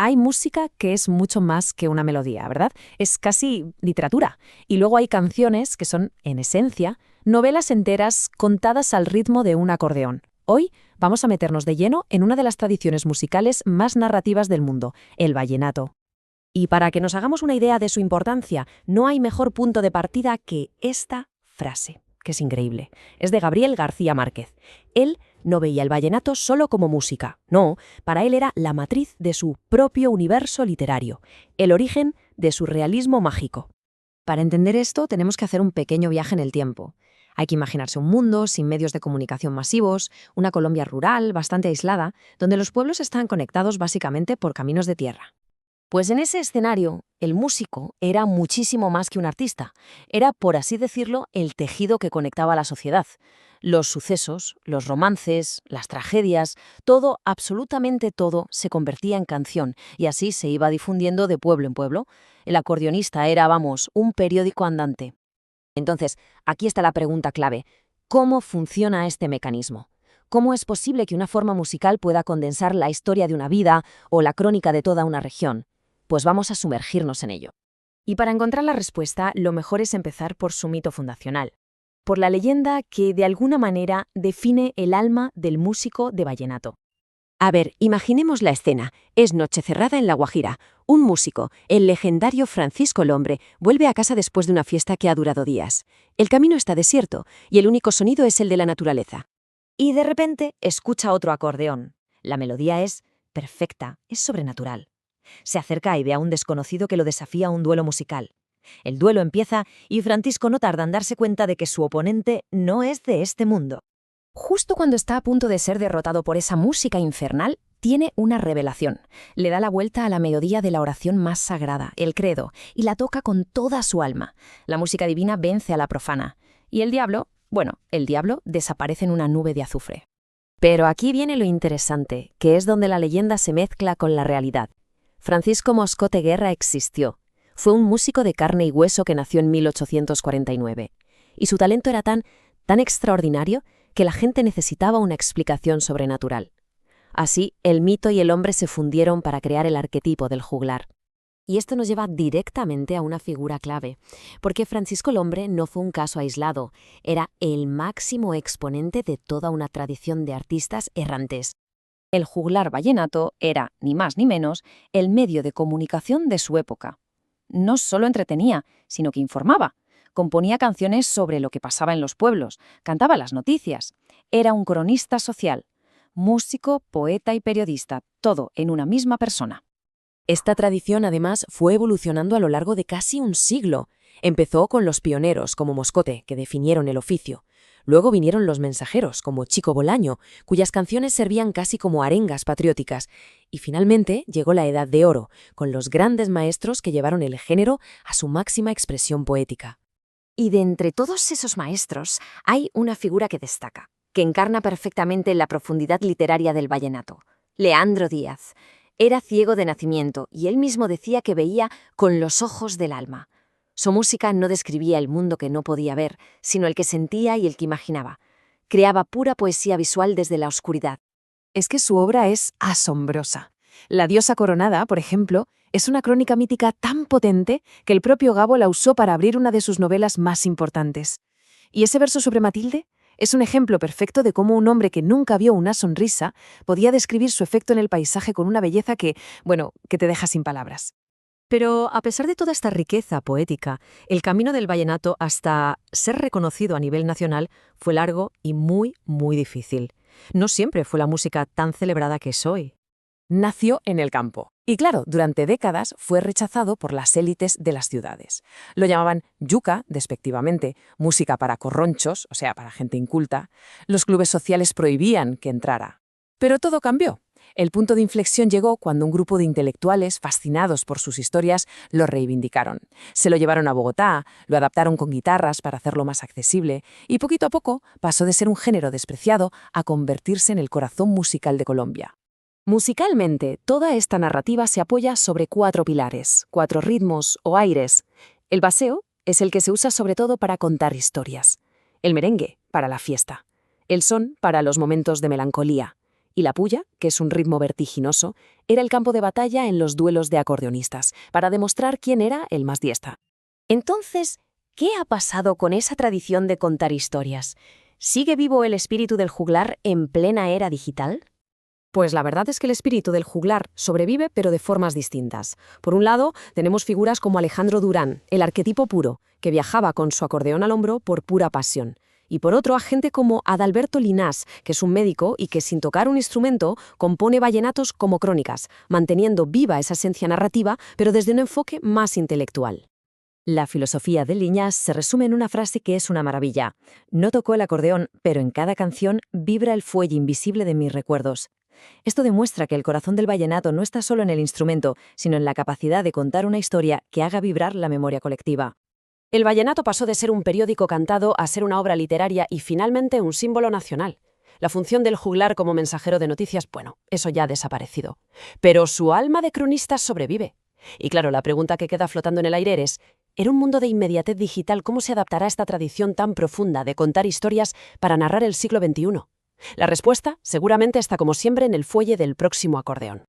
Hay música que es mucho más que una melodía, ¿verdad? Es casi literatura. Y luego hay canciones que son, en esencia, novelas enteras contadas al ritmo de un acordeón. Hoy vamos a meternos de lleno en una de las tradiciones musicales más narrativas del mundo, el vallenato. Y para que nos hagamos una idea de su importancia, no hay mejor punto de partida que esta frase, que es increíble. Es de Gabriel García Márquez. Él no veía el vallenato solo como música, no, para él era la matriz de su propio universo literario, el origen de su realismo mágico. Para entender esto tenemos que hacer un pequeño viaje en el tiempo. Hay que imaginarse un mundo sin medios de comunicación masivos, una Colombia rural, bastante aislada, donde los pueblos están conectados básicamente por caminos de tierra. Pues en ese escenario, el músico era muchísimo más que un artista. Era, por así decirlo, el tejido que conectaba a la sociedad. Los sucesos, los romances, las tragedias, todo, absolutamente todo, se convertía en canción y así se iba difundiendo de pueblo en pueblo. El acordeonista era, vamos, un periódico andante. Entonces, aquí está la pregunta clave. ¿Cómo funciona este mecanismo? ¿Cómo es posible que una forma musical pueda condensar la historia de una vida o la crónica de toda una región? Pues vamos a sumergirnos en ello. Y para encontrar la respuesta, lo mejor es empezar por su mito fundacional, por la leyenda que de alguna manera define el alma del músico de vallenato. A ver, imaginemos la escena. Es noche cerrada en La Guajira. Un músico, el legendario Francisco Lombre, vuelve a casa después de una fiesta que ha durado días. El camino está desierto y el único sonido es el de la naturaleza. Y de repente escucha otro acordeón. La melodía es perfecta, es sobrenatural. Se acerca y ve a un desconocido que lo desafía a un duelo musical. El duelo empieza y Francisco no tarda en darse cuenta de que su oponente no es de este mundo. Justo cuando está a punto de ser derrotado por esa música infernal, tiene una revelación. Le da la vuelta a la melodía de la oración más sagrada, el credo, y la toca con toda su alma. La música divina vence a la profana. Y el diablo desaparece en una nube de azufre. Pero aquí viene lo interesante, que es donde la leyenda se mezcla con la realidad. Francisco Moscote Guerra existió. Fue un músico de carne y hueso que nació en 1849. Y su talento era tan extraordinario que la gente necesitaba una explicación sobrenatural. Así, el mito y el hombre se fundieron para crear el arquetipo del juglar. Y esto nos lleva directamente a una figura clave, porque Francisco Lombre no fue un caso aislado, era el máximo exponente de toda una tradición de artistas errantes. El juglar vallenato era, ni más ni menos, el medio de comunicación de su época. No solo entretenía, sino que informaba. Componía canciones sobre lo que pasaba en los pueblos, cantaba las noticias. Era un cronista social, músico, poeta y periodista, todo en una misma persona. Esta tradición, además, fue evolucionando a lo largo de casi un siglo. Empezó con los pioneros, como Moscote, que definieron el oficio. Luego vinieron los mensajeros, como Chico Bolaño, cuyas canciones servían casi como arengas patrióticas. Y finalmente llegó la Edad de Oro, con los grandes maestros que llevaron el género a su máxima expresión poética. Y de entre todos esos maestros hay una figura que destaca, que encarna perfectamente la profundidad literaria del vallenato: Leandro Díaz. Era ciego de nacimiento y él mismo decía que veía con los ojos del alma. Su música no describía el mundo que no podía ver, sino el que sentía y el que imaginaba. Creaba pura poesía visual desde la oscuridad. Es que su obra es asombrosa. La diosa coronada, por ejemplo, es una crónica mítica tan potente que el propio Gabo la usó para abrir una de sus novelas más importantes. Y ese verso sobre Matilde es un ejemplo perfecto de cómo un hombre que nunca vio una sonrisa podía describir su efecto en el paisaje con una belleza que te deja sin palabras. Pero a pesar de toda esta riqueza poética, el camino del vallenato hasta ser reconocido a nivel nacional fue largo y muy, muy difícil. No siempre fue la música tan celebrada que es hoy. Nació en el campo. Y claro, durante décadas fue rechazado por las élites de las ciudades. Lo llamaban yuca, despectivamente, música para corronchos, o sea, para gente inculta. Los clubes sociales prohibían que entrara. Pero todo cambió. El punto de inflexión llegó cuando un grupo de intelectuales, fascinados por sus historias, lo reivindicaron. Se lo llevaron a Bogotá, lo adaptaron con guitarras para hacerlo más accesible, y poquito a poco pasó de ser un género despreciado a convertirse en el corazón musical de Colombia. Musicalmente, toda esta narrativa se apoya sobre 4 pilares, 4 ritmos o aires. El baseo es el que se usa sobre todo para contar historias. El merengue, para la fiesta. El son, para los momentos de melancolía. Y la puya, que es un ritmo vertiginoso, era el campo de batalla en los duelos de acordeonistas, para demostrar quién era el más diestra. Entonces, ¿qué ha pasado con esa tradición de contar historias? ¿Sigue vivo el espíritu del juglar en plena era digital? Pues la verdad es que el espíritu del juglar sobrevive, pero de formas distintas. Por un lado, tenemos figuras como Alejandro Durán, el arquetipo puro, que viajaba con su acordeón al hombro por pura pasión. Y por otro, a gente como Adalberto Linás, que es un médico y que sin tocar un instrumento compone vallenatos como crónicas, manteniendo viva esa esencia narrativa, pero desde un enfoque más intelectual. La filosofía de Liñás se resume en una frase que es una maravilla. No tocó el acordeón, pero en cada canción vibra el fuelle invisible de mis recuerdos. Esto demuestra que el corazón del vallenato no está solo en el instrumento, sino en la capacidad de contar una historia que haga vibrar la memoria colectiva. El vallenato pasó de ser un periódico cantado a ser una obra literaria y finalmente un símbolo nacional. La función del juglar como mensajero de noticias, bueno, eso ya ha desaparecido. Pero su alma de cronista sobrevive. Y claro, la pregunta que queda flotando en el aire es, ¿en un mundo de inmediatez digital cómo se adaptará esta tradición tan profunda de contar historias para narrar el siglo XXI? La respuesta seguramente está como siempre en el fuelle del próximo acordeón.